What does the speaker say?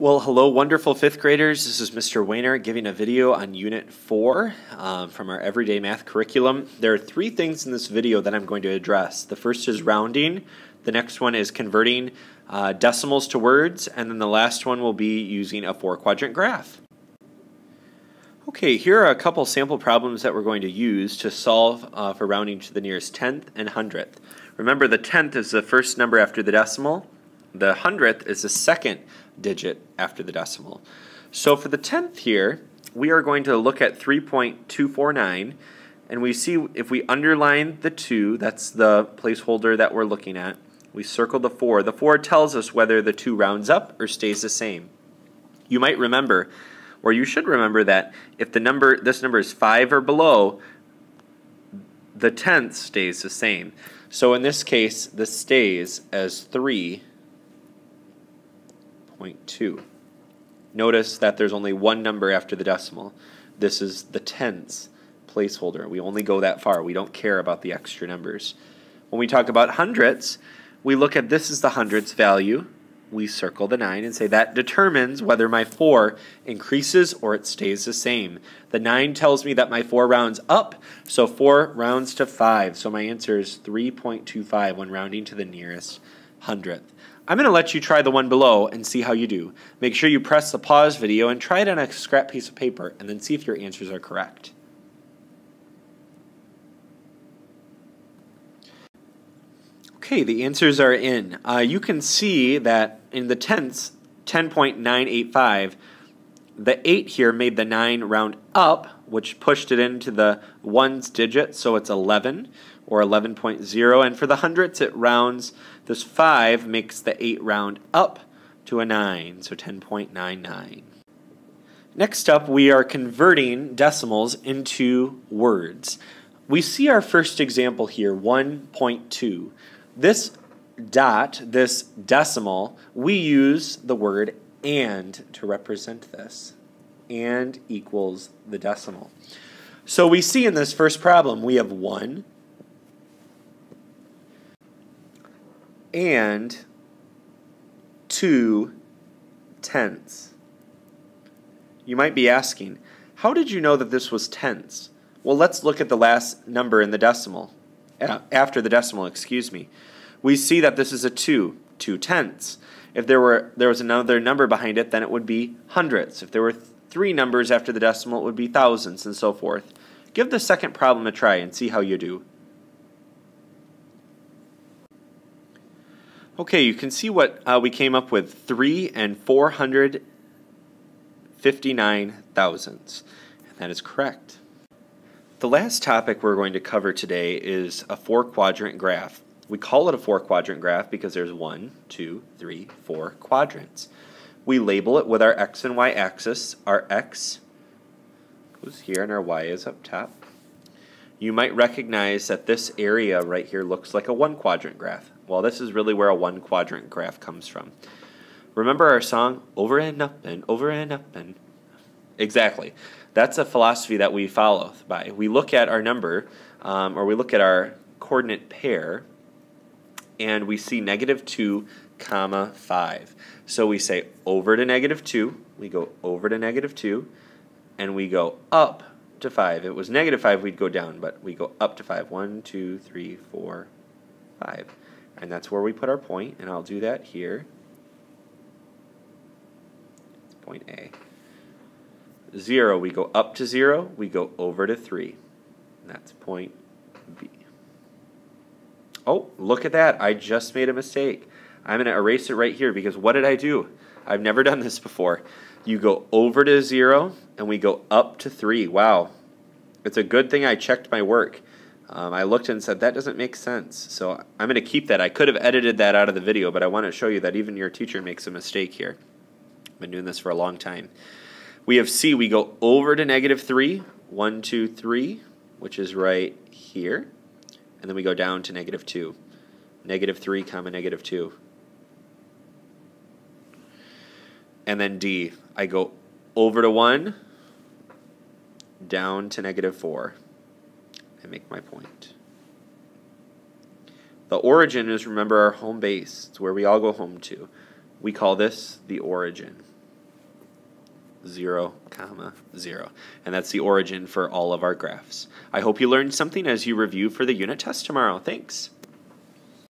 Well, hello, wonderful fifth graders. This is Mr. Wayner giving a video on Unit 4 from our Everyday Math curriculum. There are three things in this video that I'm going to address. The first is rounding, the next one is converting decimals to words, and then the last one will be using a four-quadrant graph. Okay, here are a couple sample problems that we're going to use to solve for rounding to the nearest tenth and hundredth. Remember, the tenth is the first number after the decimal. The hundredth is the second digit after the decimal. So for the tenth here, we are going to look at 3.249, and we see if we underline the 2, that's the placeholder that we're looking at. We circle the 4. The 4 tells us whether the 2 rounds up or stays the same. You might remember, or you should remember, that if this number is 5 or below, the tenth stays the same. So in this case, this stays as 3.2. Notice that there's only one number after the decimal. This is the tenths placeholder. We only go that far. We don't care about the extra numbers. When we talk about hundredths, we look at this is the hundredths value. We circle the 9 and say that determines whether my 4 increases or it stays the same. The 9 tells me that my 4 rounds up, so 4 rounds to 5. So my answer is 3.25 when rounding to the nearest hundredth. I'm going to let you try the one below and see how you do. Make sure you press the pause video and try it on a scrap piece of paper and then see if your answers are correct. Okay, the answers are in. You can see that in the tenths, 10.985, the 8 here made the 9 round up, which pushed it into the ones digit, so it's 11 or 11.0. And for the hundredths, it rounds, this 5 makes the 8 round up to a 9, so 10.99. Next up, we are converting decimals into words. We see our first example here, 1.2. This dot, this decimal, we use the word and to represent this. And equals the decimal. So we see in this first problem we have 1 and 2 tenths. You might be asking, how did you know that this was tenths? Well, let's look at the last number in the decimal. After the decimal, excuse me. We see that this is a 2 tenths. If there was another number behind it, then it would be hundredths. If there were 3 numbers after the decimal, it would be thousands, and so forth. Give the second problem a try and see how you do. Okay, you can see what we came up with, 3 and 459 thousandths, and that is correct. The last topic we're going to cover today is a four-quadrant graph. We call it a four-quadrant graph because there's 1, 2, 3, 4 quadrants. We label it with our x and y axis. Our x goes here and our y is up top. You might recognize that this area right here looks like a one-quadrant graph. Well, this is really where a one-quadrant graph comes from. Remember our song, over and up and over and up and... Exactly. That's a philosophy that we follow by. We look at our number, or we look at our coordinate pair, and we see -2, 5. So we say over to -2, we go over to -2, and we go up to 5. If it was -5, we'd go down, but we go up to 5. 1, 2, 3, 4, 5. And that's where we put our point, and I'll do that here. Point A. 0, we go up to 0, we go over to 3. And that's point B. Oh, look at that. I just made a mistake. I'm going to erase it right here because what did I do? I've never done this before. You go over to 0 and we go up to 3. Wow. It's a good thing I checked my work. I looked and said that doesn't make sense. So I'm going to keep that. I could have edited that out of the video, but I want to show you that even your teacher makes a mistake here. I've been doing this for a long time. We have C. We go over to -3. 1, 2, 3, which is right here. And then we go down to -2. -3, -2. And then D. I go over to 1, down to -4. And make my point. The origin is, remember, our home base. It's where we all go home to. We call this the origin. 0, 0. And that's the origin for all of our graphs. I hope you learned something as you review for the unit test tomorrow. Thanks.